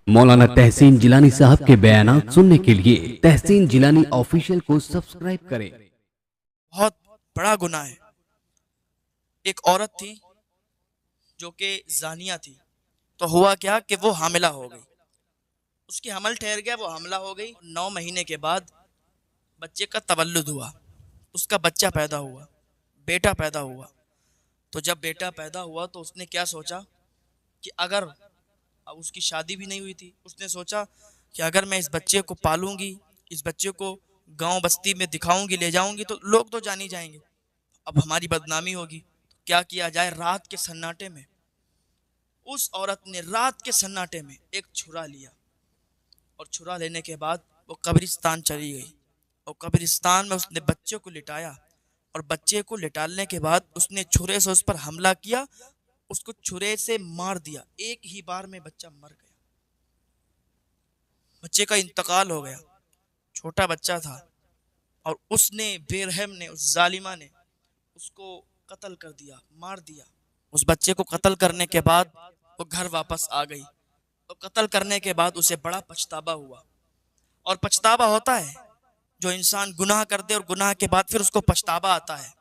मौलाना तहसीन जिलानी साहब के बयानात सुनने के लिए तहसीन जिलानी ऑफिशियल को सब्सक्राइब करें। बहुत बड़ा गुनाह है। एक औरत थी जो कि जानिया थी, तो हुआ क्या कि वो हामिला हो गई। उसकी हमल ठहर गया, वो हामिला हो गई। 9 महीने के बाद बच्चे का तवल्लुद हुआ, उसका बच्चा पैदा हुआ, बेटा पैदा हुआ। तो जब बेटा पैदा हुआ तो उसने क्या सोचा कि अगर, अब उसकी शादी भी नहीं हुई थी, उसने सोचा कि अगर मैं इस बच्चे को पालूंगी, इस बच्चे को गांव बस्ती में दिखाऊंगी, ले जाऊंगी, तो लोग तो जान ही जाएंगे, अब हमारी बदनामी होगी। तो क्या किया जाए, रात के सन्नाटे में उस औरत ने रात के सन्नाटे में एक छुरा लिया, और छुरा लेने के बाद वो कब्रिस्तान चली गई, और कब्रिस्तान में उसने बच्चे को लिटाया, और बच्चे को लिटाने के बाद उसने छुरे से उस पर हमला किया, उसको छुरे से मार दिया। एक ही बार में बच्चा मर गया, बच्चे का इंतकाल हो गया। छोटा बच्चा था, और उसने, बेरहम ने, उस जालिमा ने उसको कत्ल कर दिया, मार दिया। उस बच्चे को कत्ल करने के बाद वो घर वापस आ गई, तो कत्ल करने के बाद उसे बड़ा पछतावा हुआ। और पछतावा होता है, जो इंसान गुनाह कर दे और गुनाह के बाद फिर उसको पछतावा आता है।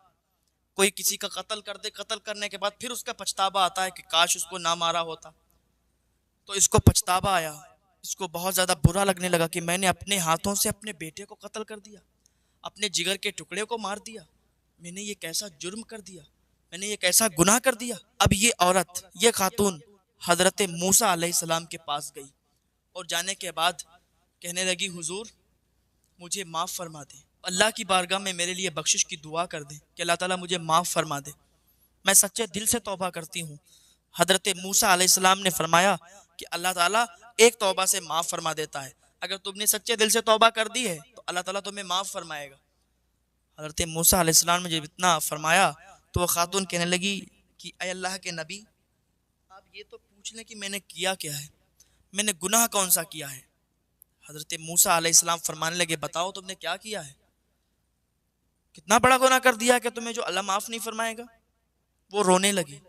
कोई किसी का कत्ल कर दे, कत्ल करने के बाद फिर उसका पछतावा आता है कि काश उसको ना मारा होता। तो इसको पछतावा आया, इसको बहुत ज्यादा बुरा लगने लगा कि मैंने अपने हाथों से अपने बेटे को कत्ल कर दिया, अपने जिगर के टुकड़े को मार दिया, मैंने ये कैसा जुर्म कर दिया, मैंने ये कैसा गुनाह कर दिया। अब ये औरत, ये खातून हजरत मूसा अलैहिस्सलाम के पास गई, और जाने के बाद कहने लगी, हुजूर मुझे माफ़ फरमा दे, अल्लाह की बारगाह में मेरे लिए बख्शिश की दुआ कर दे कि अल्लाह ताला मुझे माफ़ फरमा दे, मैं सच्चे दिल से तौबा करती हूँ। हजरत मूसा अलैहिस्सलाम ने फरमाया कि अल्लाह ताला एक तौबा से माफ़ फरमा देता है, अगर तुमने सच्चे दिल से तौबा कर दी है तो अल्लाह ताला तुम्हें माफ़ फरमाएगा। हजरत मूसा अलैहिस्सलाम ने जब इतना फरमाया तो वह खातून कहने लगी कि अय अल्लाह के नबी, आप ये तो पूछ लें कि मैंने किया क्या है, मैंने गुनाह कौन सा किया है। हजरत मूसा अलैहिस्सलाम फरमाने लगे, बताओ तुमने क्या किया है, कितना बड़ा गुनाह कर दिया कि तुम्हें जो अल्लाह माफ़ नहीं फरमाएगा। वो रोने लगी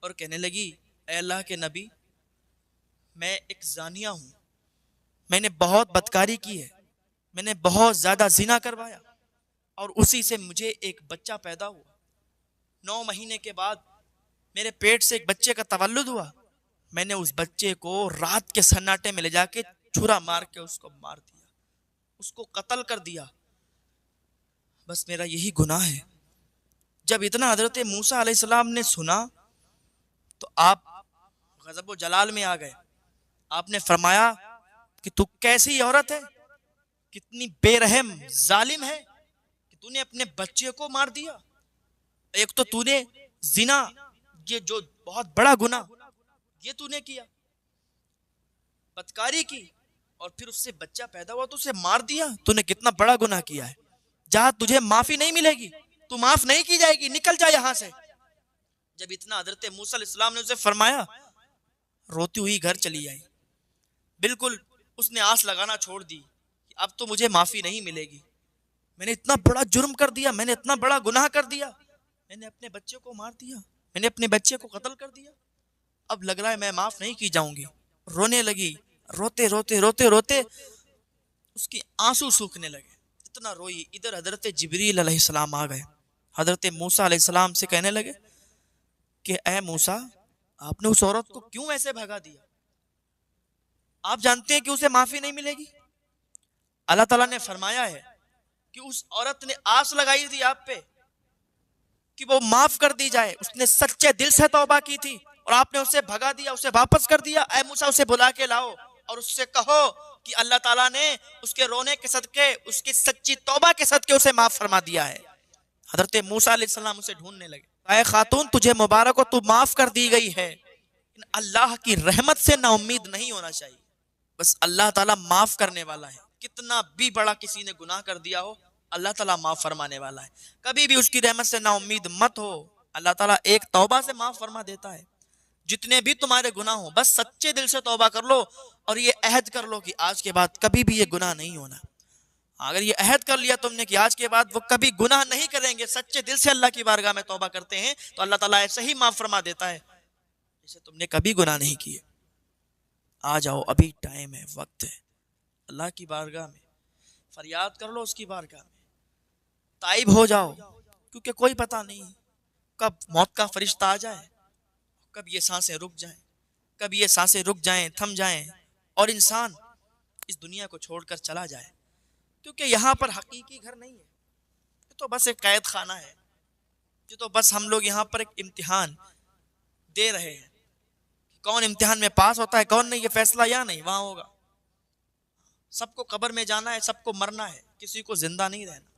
और कहने लगी, अय अल्लाह के नबी, मैं एक जानिया हूँ, मैंने बहुत बदकारी की है, मैंने बहुत ज़्यादा जिना करवाया, और उसी से मुझे एक बच्चा पैदा हुआ। 9 महीने के बाद मेरे पेट से एक बच्चे का तवल्लुद हुआ, मैंने उस बच्चे को रात के सन्नाटे में ले जाके छुरा मार के उसको मार दिया, उसको कत्ल कर दिया, बस मेरा यही गुनाह है। जब इतना हजरत मूसा अलैहिस्सलाम ने सुना तो आप गज़ब व जलाल में आ गए। आपने फरमाया कि तू कैसी औरत है, कितनी बेरहम जालिम है कि तूने अपने बच्चे को मार दिया। एक तो तूने जिना, ये जो बहुत बड़ा गुनाह, ये तूने किया, बदकारी की, और फिर उससे बच्चा पैदा हुआ तो उसे मार दिया। तूने कितना बड़ा गुनाह किया है, जहां तुझे माफी नहीं मिलेगी, तू माफ नहीं की जाएगी, निकल जा यहां से। जब इतना हजरत मूसा अलैहिस्सलाम ने उसे फरमाया, रोती हुई घर चली आई। बिल्कुल उसने आस लगाना छोड़ दी कि अब तो मुझे माफी नहीं मिलेगी, मैंने इतना बड़ा जुर्म कर दिया, मैंने इतना बड़ा गुनाह कर दिया, मैंने अपने बच्चे को मार दिया, मैंने अपने बच्चे को कत्ल कर दिया, अब लग रहा है मैं माफ नहीं की जाऊंगी। रोने लगी, रोते रोते रोते रोते उसके आंसू सूखने लगे, इतना रोई। इधर हजरत जिब्रील अलैहिस्सलाम आ गए, हजरत मूसा अलैहिस्सलाम से कहने लगे कि ए मूसा, आपने उस औरत को क्यों ऐसे भगा दिया, आप जानते हैं कि उसे माफी नहीं मिलेगी। अल्लाह ताला ने फरमाया है कि उस औरत ने आस लगाई थी आप पे कि वो माफ कर दी जाए, उसने सच्चे दिल से तौबा की थी, और आपने उसे भगा दिया, उसे वापस कर दिया। ऐ मूसा, उसे बुला के लाओ और उससे कहो कि अल्लाह ताला ने उसके रोने के सदके, उसकी सच्ची तौबा के सदके उसे माफ फरमा दिया है। हजरत मूसा अलैहिस्सलाम उसे ढूंढने लगे, ऐ खातून तुझे मुबारक हो, तू माफ कर दी गई है, अल्लाह की रहमत से ना उम्मीद नहीं होना चाहिए, बस अल्लाह ताला माफ करने वाला है। कितना भी बड़ा किसी ने गुनाह कर दिया हो, अल्लाह ताला माफ फरमाने वाला है, कभी भी उसकी रहमत से ना उम्मीद मत हो। अल्लाह ताला एक तौबा से माफ फरमा देता है। जितने भी तुम्हारे गुनाह हो, बस सच्चे दिल से तौबा कर लो, और ये अहद कर लो कि आज के बाद कभी भी ये गुनाह नहीं होना। अगर ये अहद कर लिया तुमने कि आज के बाद वो कभी गुनाह नहीं करेंगे, सच्चे दिल से अल्लाह की बारगाह में तौबा करते हैं, तो अल्लाह ताला ऐसे ही माफ फरमा देता है जैसे तुमने कभी गुनाह नहीं किए। आ जाओ, अभी टाइम है, वक्त है। अल्लाह की बारगाह में फरियाद कर लो, उसकी बारगाह में ताइब हो जाओ, क्योंकि कोई पता नहीं कब मौत का फरिश्ता आ जाए, कब ये सांसें रुक जाएं, कब ये सांसें रुक जाएं, थम जाएं और इंसान इस दुनिया को छोड़कर चला जाए। क्योंकि यहाँ पर हकीकी घर नहीं है, ये तो बस एक कैद खाना है, ये तो बस हम लोग यहाँ पर एक इम्तिहान दे रहे हैं। कौन इम्तिहान में पास होता है कौन नहीं, ये फैसला यहाँ नहीं वहां होगा। सबको कब्र में जाना है, सबको मरना है, किसी को जिंदा नहीं रहना,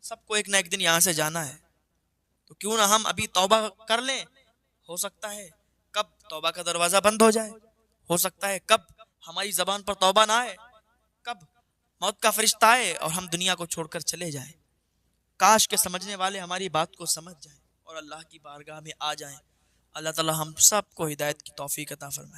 सबको एक ना एक दिन यहाँ से जाना है। तो क्यों ना हम अभी तौबा कर लें, हो सकता है कब तौबा का दरवाजा बंद हो जाए, हो सकता है कब हमारी जबान पर तौबा ना आए, कब मौत का फरिश्ता आए और हम दुनिया को छोड़कर चले जाएं। काश के समझने वाले हमारी बात को समझ जाएं और अल्लाह की बारगाह में आ जाएं। अल्लाह ताला हम सबको हिदायत की तौफीक अता फरमाए।